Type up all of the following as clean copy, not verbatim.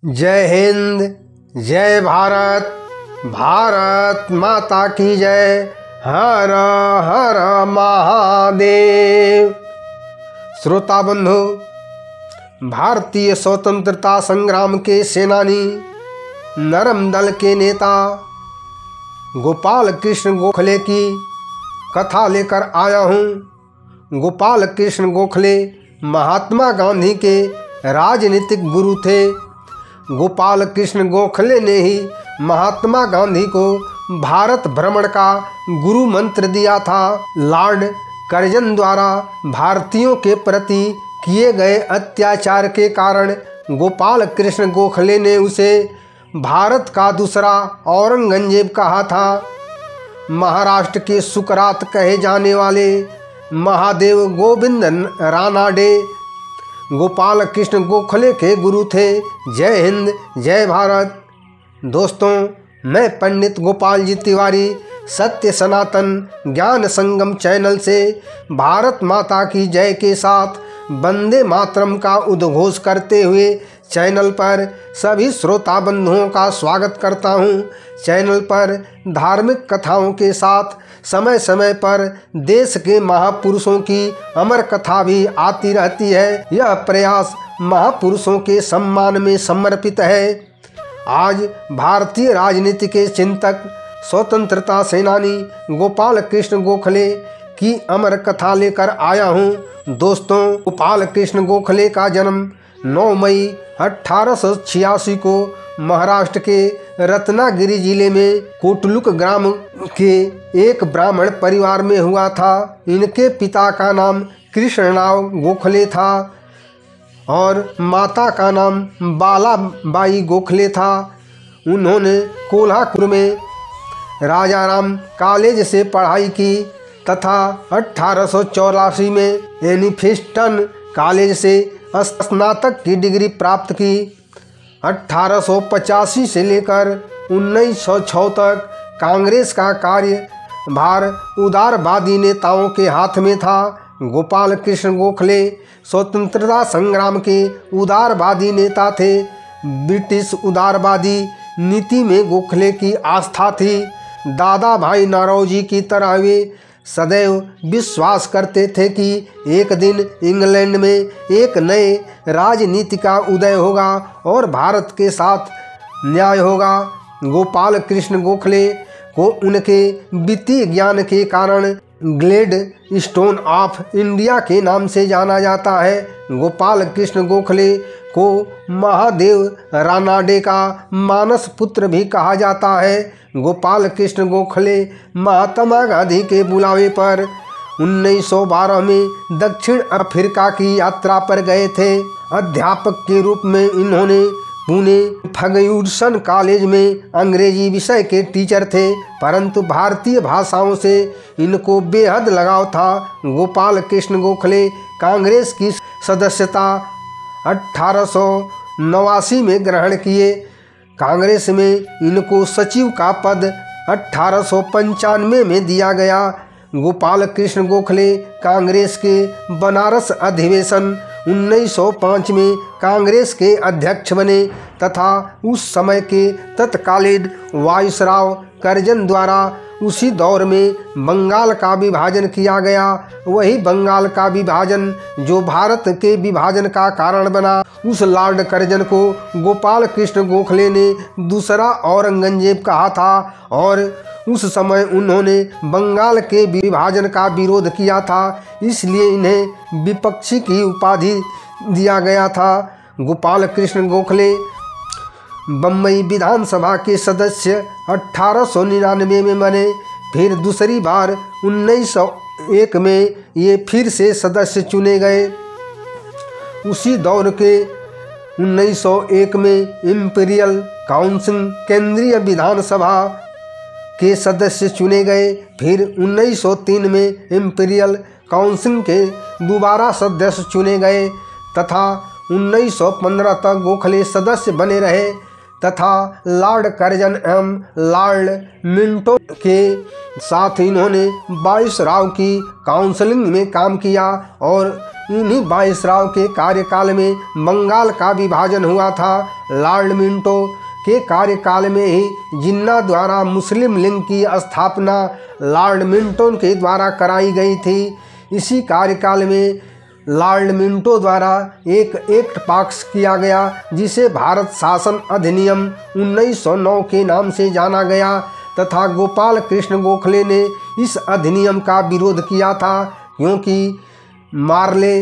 जय हिंद, जय भारत, भारत माता की जय। हर हर महादेव। श्रोता बंधु, भारतीय स्वतंत्रता संग्राम के सेनानी, नरम दल के नेता गोपाल कृष्ण गोखले की कथा लेकर आया हूँ। गोपाल कृष्ण गोखले महात्मा गांधी के राजनीतिक गुरु थे। गोपाल कृष्ण गोखले ने ही महात्मा गांधी को भारत भ्रमण का गुरु मंत्र दिया था। लॉर्ड कर्जन द्वारा भारतीयों के प्रति किए गए अत्याचार के कारण गोपाल कृष्ण गोखले ने उसे भारत का दूसरा औरंगजेब कहा था। महाराष्ट्र के सुकरात कहे जाने वाले महादेव गोविंद रानाडे गोपाल कृष्ण गोखले के गुरु थे। जय हिंद, जय भारत। दोस्तों, मैं पंडित गोपाल जी तिवारी सत्य सनातन ज्ञान संगम चैनल से भारत माता की जय के साथ वंदे मातरम का उद्घोष करते हुए चैनल पर सभी श्रोता बंधुओं का स्वागत करता हूं। चैनल पर धार्मिक कथाओं के साथ समय समय पर देश के महापुरुषों की अमर कथा भी आती रहती है। यह प्रयास महापुरुषों के सम्मान में समर्पित है। आज भारतीय राजनीति के चिंतक, स्वतंत्रता सेनानी गोपाल कृष्ण गोखले की अमर कथा लेकर आया हूँ। दोस्तों, गोपाल कृष्ण गोखले का जन्म 9 मई 1886 को महाराष्ट्र के रत्नागिरी जिले में कोटलुक ग्राम के एक ब्राह्मण परिवार में हुआ था। इनके पिता का नाम कृष्णराव गोखले था और माता का नाम बालाबाई गोखले था। उन्होंने कोल्हापुर में राजाराम कॉलेज से पढ़ाई की तथा 1884 में एनिफेस्टन कॉलेज से स्नातक की डिग्री प्राप्त की। 1885 से लेकर 1906 तक कांग्रेस का कार्यभार उदारवादी नेताओं के हाथ में था। गोपाल कृष्ण गोखले स्वतंत्रता संग्राम के उदारवादी नेता थे। ब्रिटिश उदारवादी नीति में गोखले की आस्था थी। दादा भाई नौरोजी की तरह वे सदैव विश्वास करते थे कि एक दिन इंग्लैंड में एक नए राजनीति का उदय होगा और भारत के साथ न्याय होगा। गोपाल कृष्ण गोखले को उनके वित्तीय ज्ञान के कारण ग्लेड स्टोन ऑफ इंडिया के नाम से जाना जाता है। गोपाल कृष्ण गोखले को महादेव रानाडे का मानस पुत्र भी कहा जाता है। गोपाल कृष्ण गोखले महात्मा गांधी के बुलावे पर 1912 में दक्षिण अफ्रीका की यात्रा पर गए थे। अध्यापक के रूप में इन्होंने पुणे फर्ग्यूसन कॉलेज में अंग्रेजी विषय के टीचर थे, परंतु भारतीय भाषाओं से इनको बेहद लगाव था। गोपाल कृष्ण गोखले कांग्रेस की सदस्यता 1889 में ग्रहण किए। कांग्रेस में इनको सचिव का पद 1895 में दिया गया। गोपाल कृष्ण गोखले कांग्रेस के बनारस अधिवेशन 1905 में कांग्रेस के अध्यक्ष बने तथा उस समय के तत्कालीन वायसराय कर्जन द्वारा उसी दौर में बंगाल का विभाजन किया गया। वही बंगाल का विभाजन जो भारत के विभाजन का कारण बना। उस लॉर्ड कर्जन को गोपाल कृष्ण गोखले ने दूसरा औरंगजेब कहा था और उस समय उन्होंने बंगाल के विभाजन का विरोध किया था, इसलिए इन्हें विपक्षी की उपाधि दिया गया था। गोपाल कृष्ण गोखले बम्बई विधानसभा के सदस्य 1899 में बने। फिर दूसरी बार 1901 में ये फिर से सदस्य चुने गए। उसी दौर के 1901 में इंपीरियल काउंसिल केंद्रीय विधानसभा के सदस्य चुने गए। फिर 1903 में इंपीरियल काउंसिल के दोबारा सदस्य चुने गए तथा 1915 तक गोखले सदस्य बने रहे। तथा लॉर्ड कर्जन एवं लॉर्ड मिंटो के साथ इन्होंने वायसराय की काउंसिलिंग में काम किया और इन्हीं वायसराय के कार्यकाल में बंगाल का विभाजन हुआ था। लॉर्ड मिंटो के कार्यकाल में ही जिन्ना द्वारा मुस्लिम लीग की स्थापना लॉर्ड मिंटो के द्वारा कराई गई थी। इसी कार्यकाल में लॉर्ड मिंटो द्वारा एक एक्ट पास किया गया जिसे भारत शासन अधिनियम 1909 के नाम से जाना गया तथा गोपाल कृष्ण गोखले ने इस अधिनियम का विरोध किया था क्योंकि मार्ले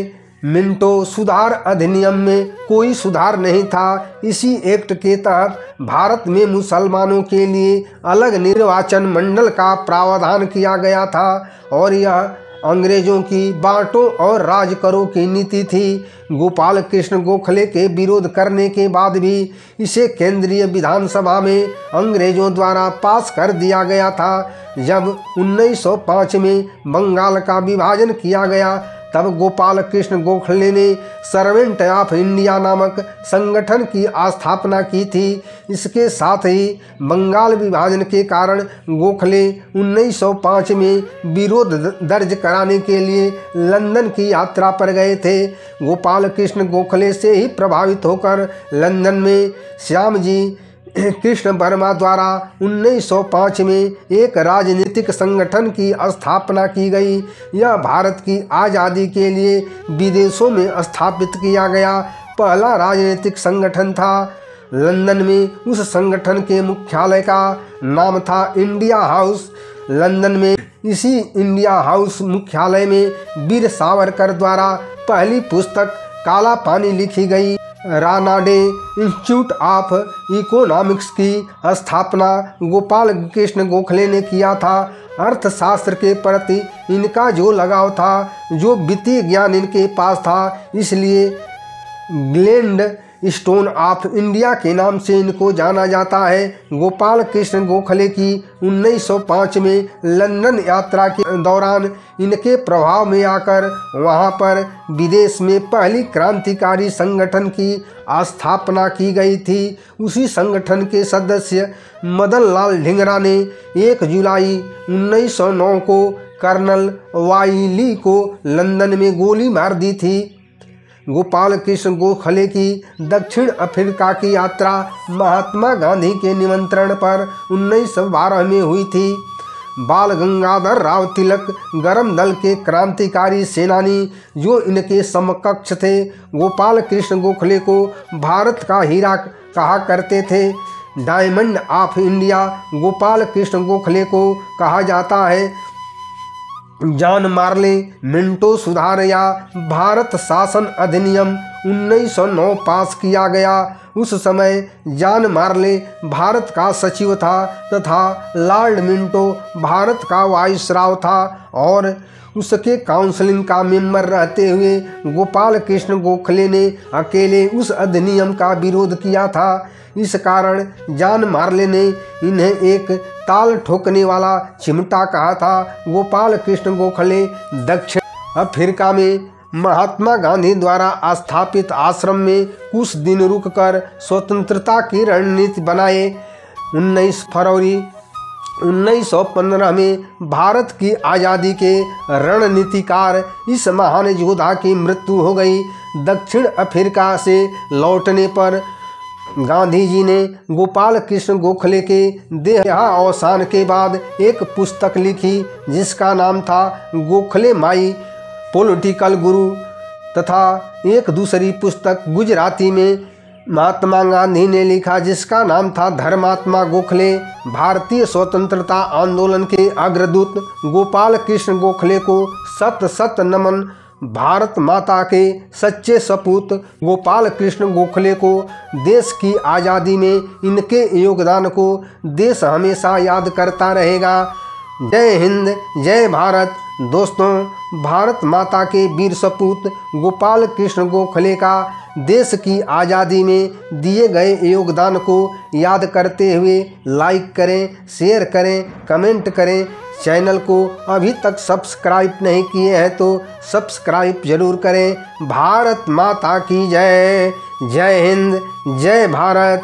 मिंटो सुधार अधिनियम में कोई सुधार नहीं था। इसी एक्ट के तहत भारत में मुसलमानों के लिए अलग निर्वाचन मंडल का प्रावधान किया गया था और यह अंग्रेजों की बांटो और राज करो की नीति थी। गोपाल कृष्ण गोखले के विरोध करने के बाद भी इसे केंद्रीय विधानसभा में अंग्रेजों द्वारा पास कर दिया गया था। जब 1905 में बंगाल का विभाजन किया गया तब गोपाल कृष्ण गोखले ने सर्वेंट ऑफ इंडिया नामक संगठन की स्थापना की थी। इसके साथ ही बंगाल विभाजन के कारण गोखले 1905 में विरोध दर्ज कराने के लिए लंदन की यात्रा पर गए थे। गोपाल कृष्ण गोखले से ही प्रभावित होकर लंदन में श्याम जी कृष्ण वर्मा द्वारा 1905 में एक राजनीतिक संगठन की स्थापना की गई। यह भारत की आज़ादी के लिए विदेशों में स्थापित किया गया पहला राजनीतिक संगठन था। लंदन में उस संगठन के मुख्यालय का नाम था इंडिया हाउस। लंदन में इसी इंडिया हाउस मुख्यालय में वीर सावरकर द्वारा पहली पुस्तक काला पानी लिखी गई। रानाडे इंस्टीट्यूट ऑफ इकोनॉमिक्स की स्थापना गोपाल कृष्ण गोखले ने किया था। अर्थशास्त्र के प्रति इनका जो लगाव था, जो वित्तीय ज्ञान इनके पास था, इसलिए ग्लैड स्टोन ऑफ इंडिया के नाम से इनको जाना जाता है। गोपाल कृष्ण गोखले की 1905 में लंदन यात्रा के दौरान इनके प्रभाव में आकर वहां पर विदेश में पहली क्रांतिकारी संगठन की स्थापना की गई थी। उसी संगठन के सदस्य मदन लाल ढींगरा ने 1 जुलाई 1909 को कर्नल वाइली को लंदन में गोली मार दी थी। गोपाल कृष्ण गोखले की दक्षिण अफ्रीका की यात्रा महात्मा गांधी के निमंत्रण पर 1912 में हुई थी। बाल गंगाधर राव तिलक गरम दल के क्रांतिकारी सेनानी जो इनके समकक्ष थे, गोपाल कृष्ण गोखले को भारत का हीरा कहा करते थे। Diamond of India Gopal Krishna Gokhale को कहा जाता है। जॉन मार्ले मिंटो सुधार या भारत शासन अधिनियम 1909 पास किया गया। उस समय जॉन मार्ले भारत का सचिव था तथा लॉर्ड मिंटो भारत का वायसराय था और उसके काउंसिलिंग का मेंबर रहते हुए गोपाल कृष्ण गोखले ने अकेले उस अधिनियम का विरोध किया था। इस कारण जॉन मार्ले ने इन्हें एक ताल ठोकने वाला चिमटा कहा था। गोपाल कृष्ण गोखले दक्षिण अफ्रीका में महात्मा गांधी द्वारा स्थापित आश्रम में कुछ दिन रुककर स्वतंत्रता की रणनीति बनाए। 19 फरवरी 1915 में भारत की आज़ादी के रणनीतिकार इस महान योद्धा की मृत्यु हो गई। दक्षिण अफ्रीका से लौटने पर गांधी जी ने गोपाल कृष्ण गोखले के देहावसान के बाद एक पुस्तक लिखी जिसका नाम था गोखले माई पॉलिटिकल गुरु तथा एक दूसरी पुस्तक गुजराती में महात्मा गांधी ने लिखा जिसका नाम था धर्मात्मा गोखले। भारतीय स्वतंत्रता आंदोलन के अग्रदूत गोपाल कृष्ण गोखले को सत सत नमन। भारत माता के सच्चे सपूत गोपाल कृष्ण गोखले को देश की आज़ादी में इनके योगदान को देश हमेशा याद करता रहेगा। जय हिंद, जय भारत। दोस्तों, भारत माता के वीर सपूत गोपाल कृष्ण गोखले का देश की आज़ादी में दिए गए योगदान को याद करते हुए लाइक करें, शेयर करें, कमेंट करें। चैनल को अभी तक सब्सक्राइब नहीं किए हैं तो सब्सक्राइब जरूर करें। भारत माता की जय। जय हिंद, जय भारत।